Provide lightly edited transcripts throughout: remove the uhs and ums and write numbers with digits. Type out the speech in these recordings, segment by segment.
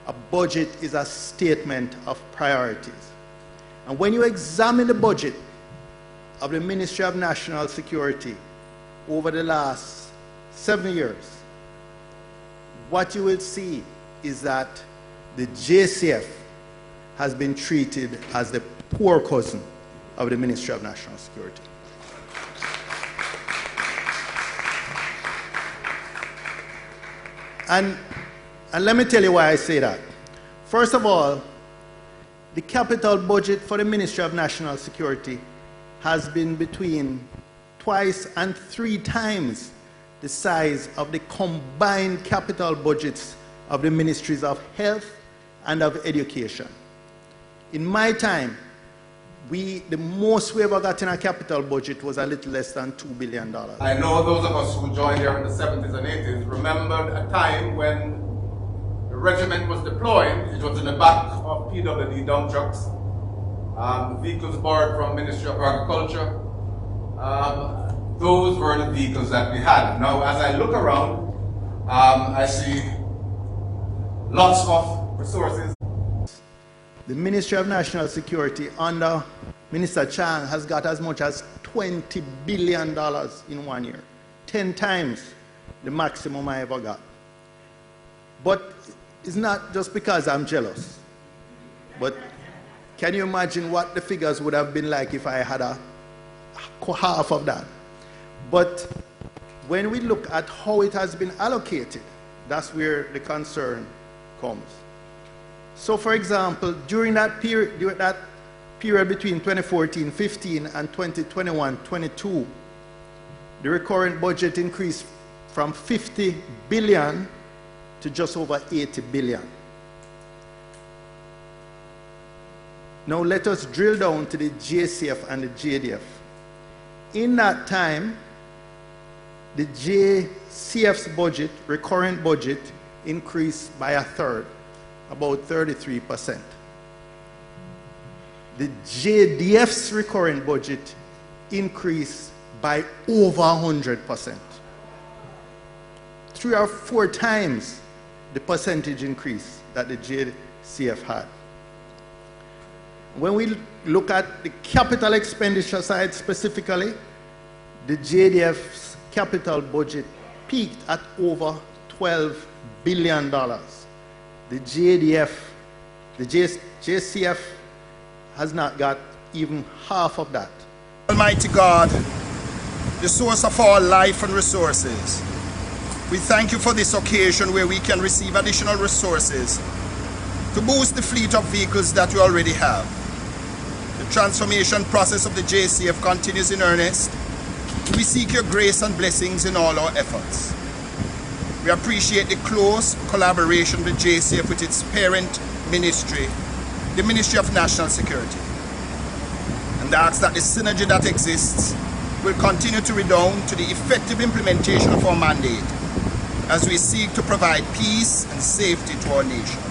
a budget is a statement of priorities. And when you examine the budget of the Ministry of National Security over the last 7 years, what you will see is that the JCF has been treated as the poor cousin of the Ministry of National Security. And let me tell you why I say that. First of all, the capital budget for the Ministry of National Security has been between twice and 3 times the size of the combined capital budgets of the Ministries of Health and of Education. In my time, the most we ever got in a capital budget was a little less than $2 billion. I know those of us who joined here in the 70s and 80s remembered a time when the regiment was deployed. It was in the back of PWD dump trucks, vehicles borrowed from Ministry of Agriculture. Those were the vehicles that we had. Now, as I look around, I see lots of resources. The Ministry of National Security under Minister Chang has got as much as $20 billion in 1 year, 10 times the maximum I ever got. But it's not just because I'm jealous, but can you imagine what the figures would have been like if I had a half of that? But when we look at how it has been allocated, that's where the concern comes. So, for example, during that period between 2014-15 and 2021-22, the recurrent budget increased from 50 billion to just over 80 billion. Now let us drill down to the JCF and the JDF. In that time, the JCF's budget, recurrent budget, increased by 1/3, about 33%. The JDF's recurrent budget increased by over 100%. 3 or 4 times the percentage increase that the JCF had. When we look at the capital expenditure side specifically, the JDF's capital budget peaked at over $12 billion. The JCF has not got even half of that. Almighty God, the source of all life and resources, we thank you for this occasion where we can receive additional resources to boost the fleet of vehicles that we already have. The transformation process of the JCF continues in earnest. We seek your grace and blessings in all our efforts. We appreciate the close collaboration with JCF with its parent ministry, the Ministry of National Security, and ask that the synergy that exists will continue to redound to the effective implementation of our mandate as we seek to provide peace and safety to our nation.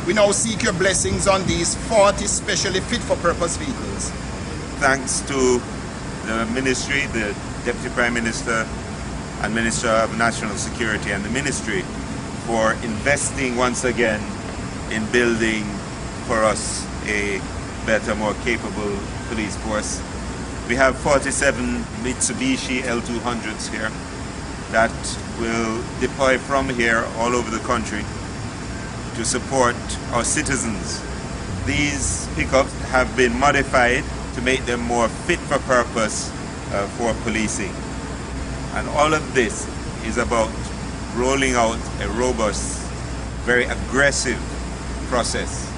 We now seek your blessings on these 40 specially fit-for-purpose vehicles. Thanks to the Ministry, the Deputy Prime Minister and Minister of National Security and the Ministry for investing once again in building for us a better, more capable police force. We have 47 Mitsubishi L200s here that will deploy from here all over the country to support our citizens. These pickups have been modified to make them more fit for purpose for policing. And all of this is about rolling out a robust, very aggressive process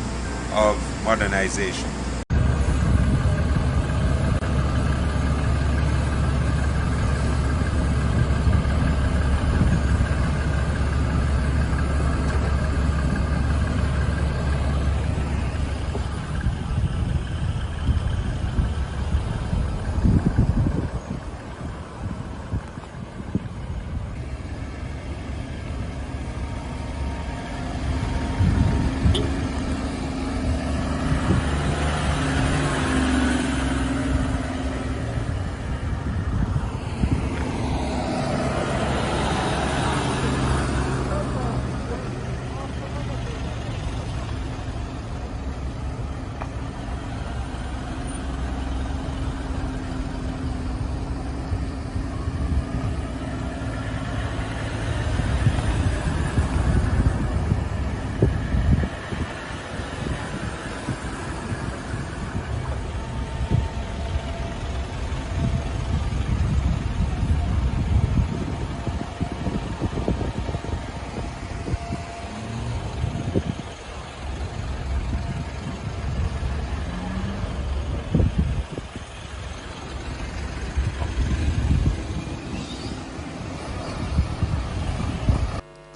of modernization.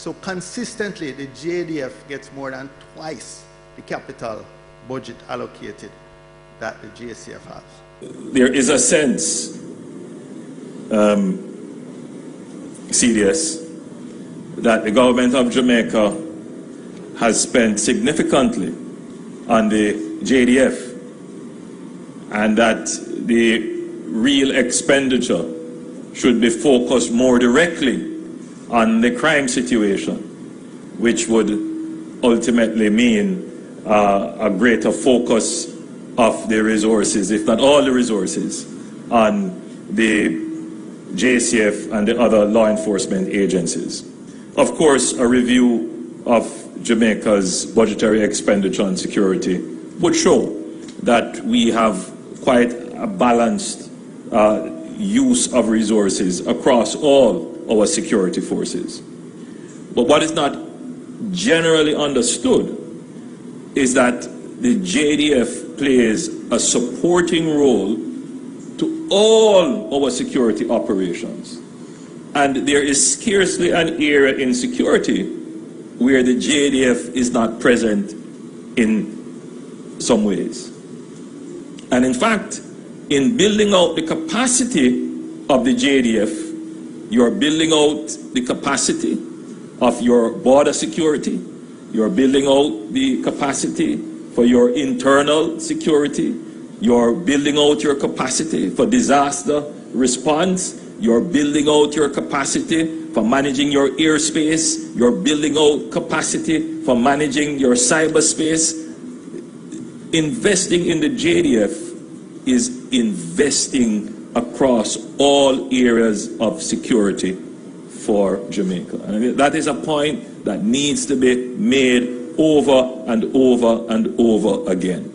So consistently, the JDF gets more than twice the capital budget allocated that the JCF has. There is a sense, CDS, that the government of Jamaica has spent significantly on the JDF, and that the real expenditure should be focused more directly on the crime situation, which would ultimately mean a greater focus of the resources, if not all the resources, on the JCF and the other law enforcement agencies. Of course, a review of Jamaica's budgetary expenditure on security would show that we have quite a balanced use of resources across all our security forces. But what is not generally understood is that the JDF plays a supporting role to all our security operations. And there is scarcely an area in security where the JDF is not present in some ways. And in fact, in building out the capacity of the JDF, you're building out the capacity of your border security, you're building out the capacity for your internal security, you're building out your capacity for disaster response, you're building out your capacity for managing your airspace, you're building out capacity for managing your cyberspace. Investing in the JDF is investing across all areas of security for Jamaica. And that is a point that needs to be made over and over and over again.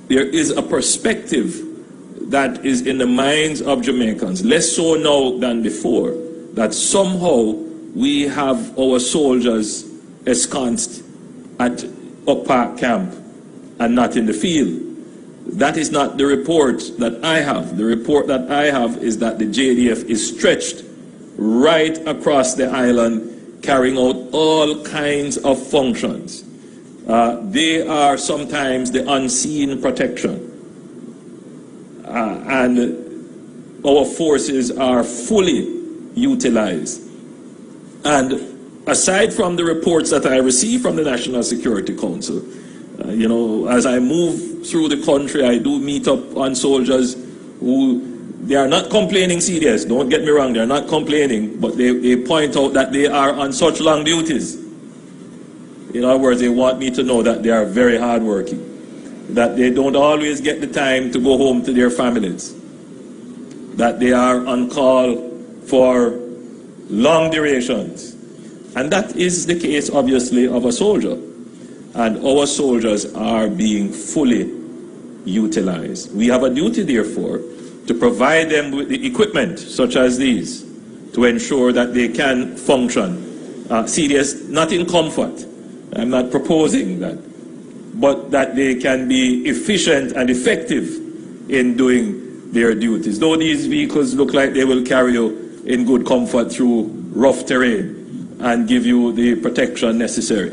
There is a perspective that is in the minds of Jamaicans, less so now than before, that somehow we have our soldiers ensconced at Oak Park camp and not in the field. That is not the report that I have. The report that I have is that the JDF is stretched right across the island, carrying out all kinds of functions. They are sometimes the unseen protection. And our forces are fully utilized. And aside from the reports that I receive from the National Security Council, you know, as I move through the country, I do meet up on soldiers who, they are not complaining, CDS, don't get me wrong, they are not complaining, but they point out that they are on such long duties. In other words, they want me to know that they are very hardworking, that they don't always get the time to go home to their families, that they are on call for long durations. And that is the case, obviously, of a soldier. And our soldiers are being fully utilized. We have a duty, therefore, to provide them with the equipment, such as these, to ensure that they can function. CDS, not in comfort, I'm not proposing that, but that they can be efficient and effective in doing their duties. Though these vehicles look like they will carry you in good comfort through rough terrain and give you the protection necessary.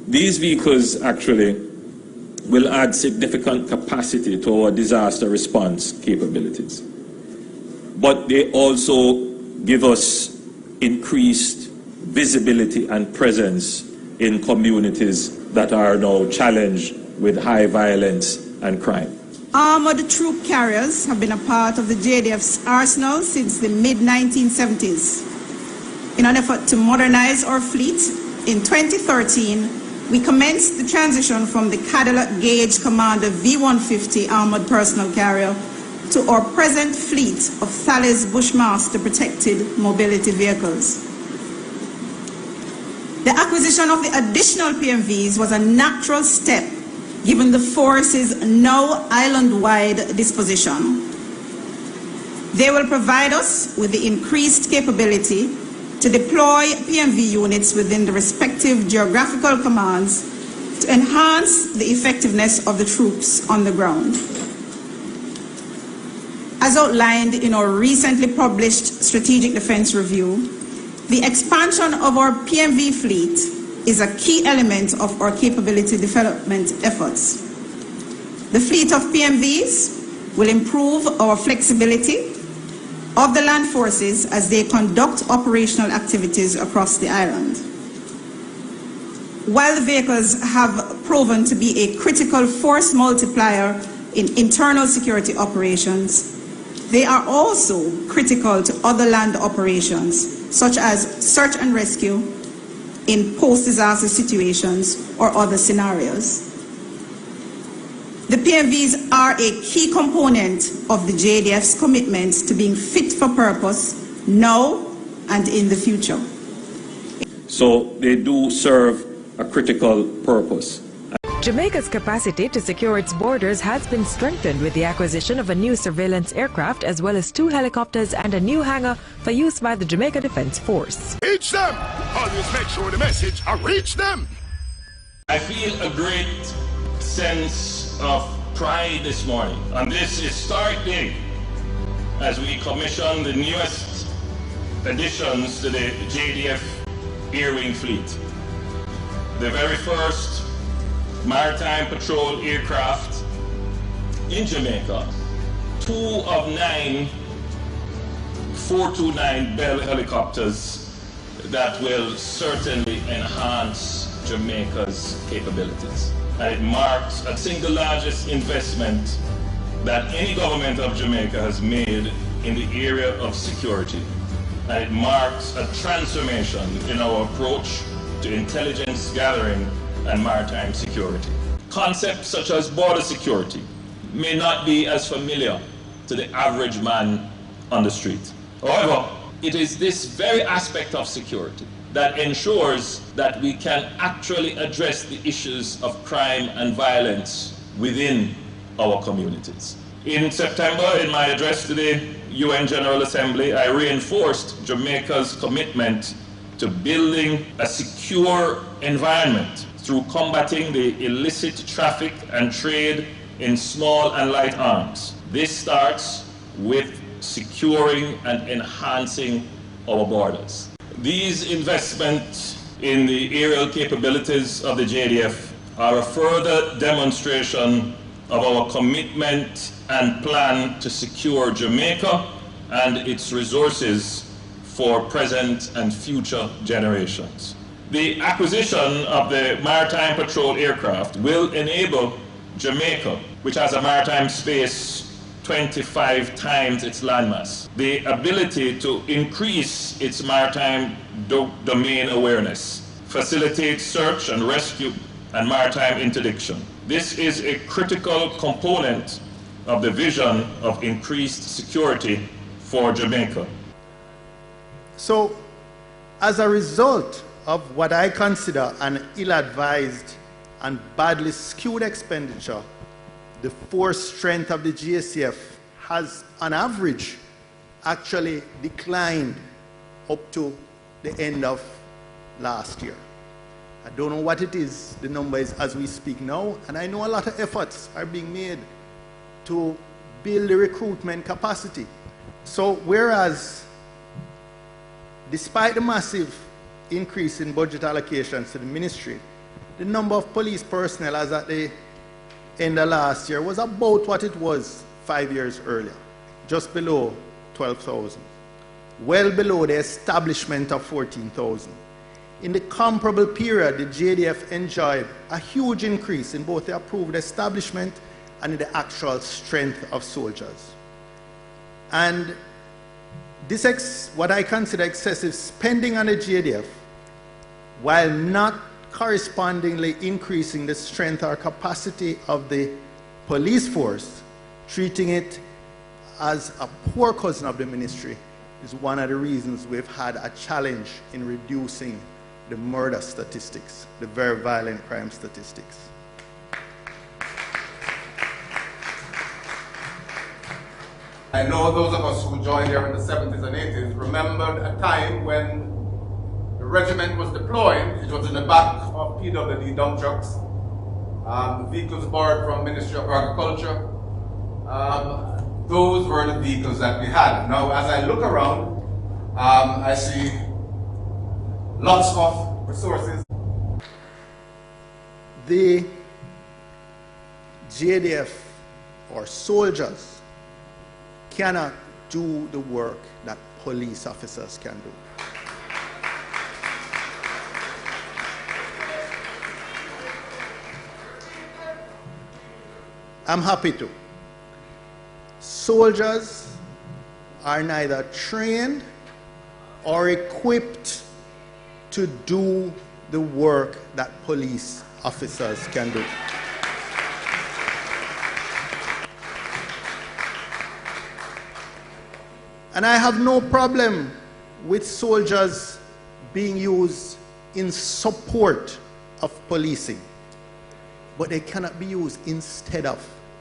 These vehicles actually will add significant capacity to our disaster response capabilities. But they also give us increased visibility and presence in communities that are now challenged with high violence and crime. Armored troop carriers have been a part of the JDF's arsenal since the mid-1970s. In an effort to modernize our fleet, in 2013, we commenced the transition from the Cadillac Gauge Commander V-150 armored personal carrier to our present fleet of Thales Bushmaster protected mobility vehicles. The acquisition of the additional PMVs was a natural step given the force's now island-wide disposition. They will provide us with the increased capability to deploy PMV units within the respective geographical commands to enhance the effectiveness of the troops on the ground. As outlined in our recently published Strategic Defense Review, The expansion of our PMV fleet is a key element of our capability development efforts. The fleet of PMVs will improve our flexibility of the land forces as they conduct operational activities across the island. While the vehicles have proven to be a critical force multiplier in internal security operations, they are also critical to other land operations, such as search and rescue in post-disaster situations or other scenarios. The PMVs are a key component of the JDF's commitment to being fit for purpose now and in the future. So they do serve a critical purpose. Jamaica's capacity to secure its borders has been strengthened with the acquisition of a new surveillance aircraft as well as 2 helicopters and a new hangar for use by the Jamaica Defence Force. Reach them! Always make sure the message reach them! I feel a great sense of pride this morning on this historic day as we commission the newest additions to the JDF Air Wing fleet. The very first maritime patrol aircraft in Jamaica, 2 of 9 429 Bell helicopters that will certainly enhance Jamaica's capabilities. And it marks a single largest investment that any government of Jamaica has made in the area of security. And it marks a transformation in our approach to intelligence gathering and maritime security. Concepts such as border security may not be as familiar to the average man on the street. However, it is this very aspect of security that ensures that we can actually address the issues of crime and violence within our communities. In September, in my address to the UN General Assembly, I reinforced Jamaica's commitment to building a secure environment through combating the illicit traffic and trade in small and light arms. This starts with securing and enhancing our borders. These investments in the aerial capabilities of the JDF are a further demonstration of our commitment and plan to secure Jamaica and its resources for present and future generations. The acquisition of the maritime patrol aircraft will enable Jamaica, which has a maritime space 25 times its landmass, the ability to increase its maritime domain awareness, facilitate search and rescue and maritime interdiction. This is a critical component of the vision of increased security for Jamaica. So, as a result of what I consider an ill-advised and badly skewed expenditure, the force strength of the JCF has, on average, actually declined up to the end of last year. I don't know what it is, the number is as we speak now, and I know a lot of efforts are being made to build the recruitment capacity. So whereas, despite the massive increase in budget allocations to the ministry, the number of police personnel as at the end of last year was about what it was 5 years earlier, just below 12,000, well below the establishment of 14,000. In the comparable period, the JDF enjoyed a huge increase in both the approved establishment and in the actual strength of soldiers. And this what I consider excessive spending on the JDF, while not correspondingly increasing the strength or capacity of the police force, treating it as a poor cousin of the ministry, is one of the reasons we've had a challenge in reducing the murder statistics, the very violent crime statistics. I know those of us who joined here in the 70s and 80s remembered a time when the regiment was deployed. It was in the back of PWD dump trucks, vehicles borrowed from Ministry of Agriculture. Those were the vehicles that we had. Now, as I look around, I see lots of resources. The JDF or soldiers cannot do the work that police officers can do. I'm happy to. Soldiers are neither trained or equipped to do the work that police officers can do. And I have no problem with soldiers being used in support of policing, but they cannot be used instead of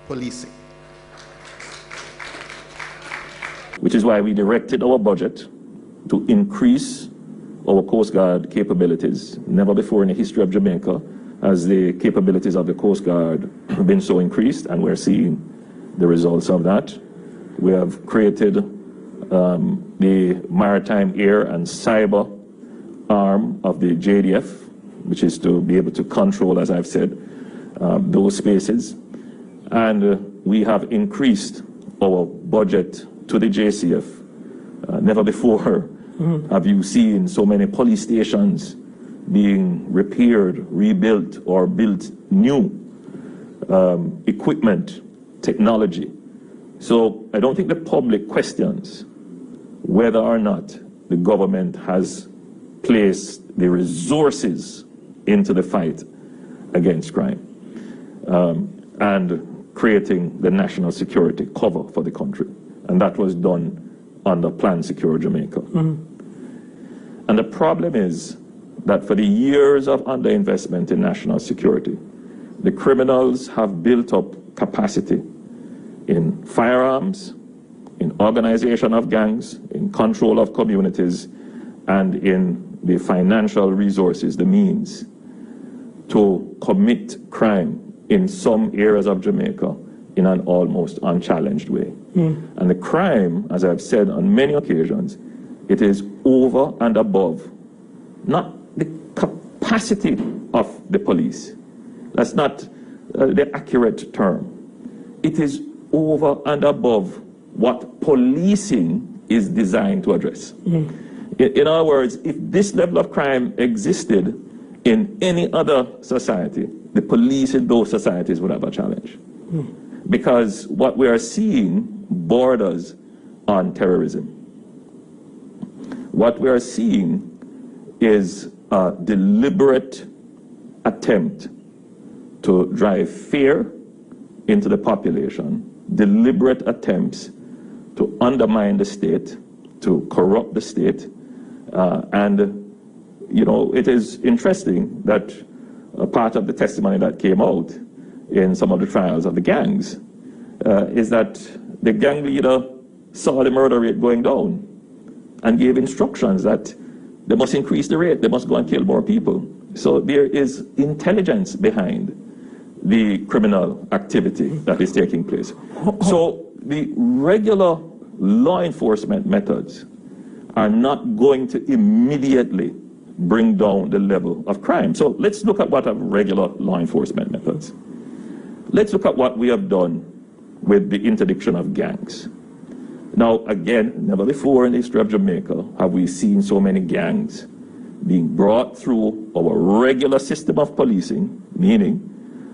policing. Which is why we directed our budget to increase our Coast Guard capabilities. Never before in the history of Jamaica has the capabilities of the Coast Guard been so increased, and we're seeing the results of that. We have created the Maritime, Air and Cyber arm of the JDF, which is to be able to control, as I've said, those spaces. And we have increased our budget to the JCF. Never before have you seen so many police stations being repaired, rebuilt, or built new equipment, technology. So I don't think the public questions whether or not the government has placed the resources into the fight against crime and creating the national security cover for the country. And that was done under Plan Secure Jamaica. And the problem is that for the years of underinvestment in national security, the criminals have built up capacity in firearms, in organization of gangs, in control of communities, and in the financial resources, the means to commit crime in some areas of Jamaica in an almost unchallenged way. And the crime, as I've said on many occasions, it is over and above, not the capacity of the police. That's not the accurate term. It is over and above what policing is designed to address. In other words, if this level of crime existed in any other society, the police in those societies would have a challenge. Because what we are seeing borders on terrorism. What we are seeing is a deliberate attempt to drive fear into the population, deliberate attempts to undermine the state, to corrupt the state. And, you know, it is interesting that a part of the testimony that came out in some of the trials of the gangs is that the gang leader saw the murder rate going down and gave instructions that they must increase the rate, they must go and kill more people. So there is intelligence behind the criminal activity that is taking place. So the regular law enforcement methods are not going to immediately bring down the level of crime. So let's look at what are regular law enforcement methods. Let's look at what we have done with the interdiction of gangs. Now, again, never before in the history of Jamaica have we seen so many gangs being brought through our regular system of policing, meaning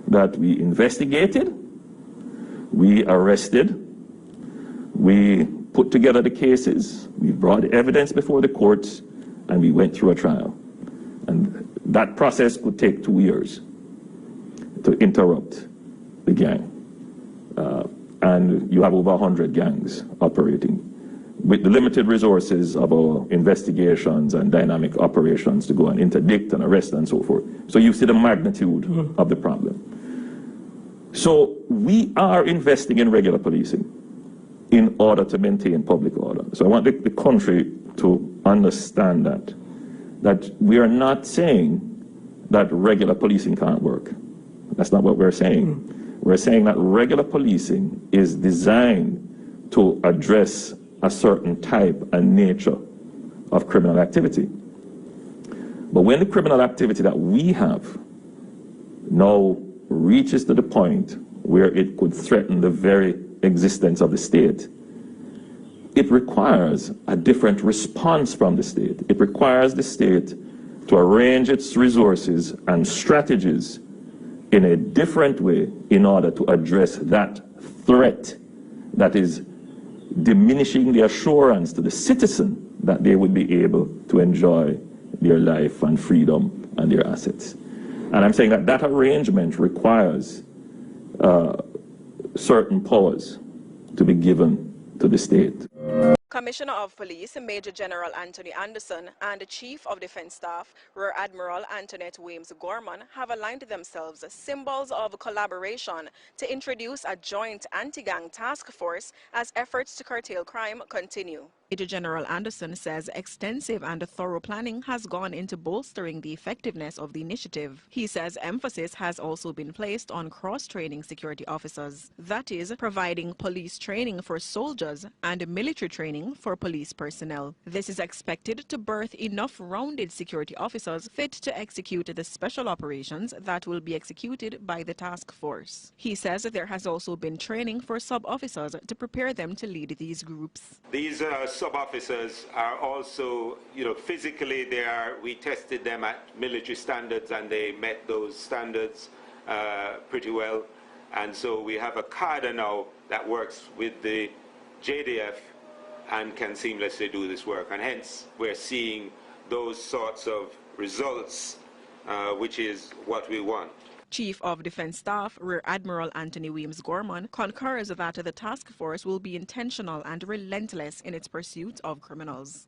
that we investigated, we arrested, we put together the cases, we brought evidence before the courts, and we went through a trial. And that process could take 2 years to interrupt the gang. And you have over 100 gangs operating with the limited resources of our investigations and dynamic operations to go and interdict and arrest and so forth. So you see the magnitude of the problem. So we are investing in regular policing in order to maintain public order. So I want the country to understand that we are not saying that regular policing can't work. That's not what we're saying. We're saying that regular policing is designed to address a certain type and nature of criminal activity. But when the criminal activity that we have now reaches to the point where it could threaten the very existence of the state, it requires a different response from the state. It requires the state to arrange its resources and strategies in a different way in order to address that threat that is diminishing the assurance to the citizen that they would be able to enjoy their life and freedom and their assets. And I'm saying that that arrangement requires certain powers to be given to the state. Commissioner of Police Major General Anthony Anderson and the Chief of Defense Staff Rear Admiral Antoinette Weems Gorman have aligned themselves as symbols of collaboration to introduce a joint anti-gang task force as efforts to curtail crime continue. Major General Anderson says extensive and thorough planning has gone into bolstering the effectiveness of the initiative. He says emphasis has also been placed on cross-training security officers. That is, providing police training for soldiers and military training for police personnel. This is expected to birth enough rounded security officers fit to execute the special operations that will be executed by the task force. He says there has also been training for sub-officers to prepare them to lead these groups. These sub-officers are also, physically we tested them at military standards and they met those standards pretty well. And so we have a cadre now that works with the JDF and can seamlessly do this work. And hence we're seeing those sorts of results, which is what we want. Chief of Defense Staff Rear Admiral Anthony Weems Gorman concurs that the task force will be intentional and relentless in its pursuit of criminals.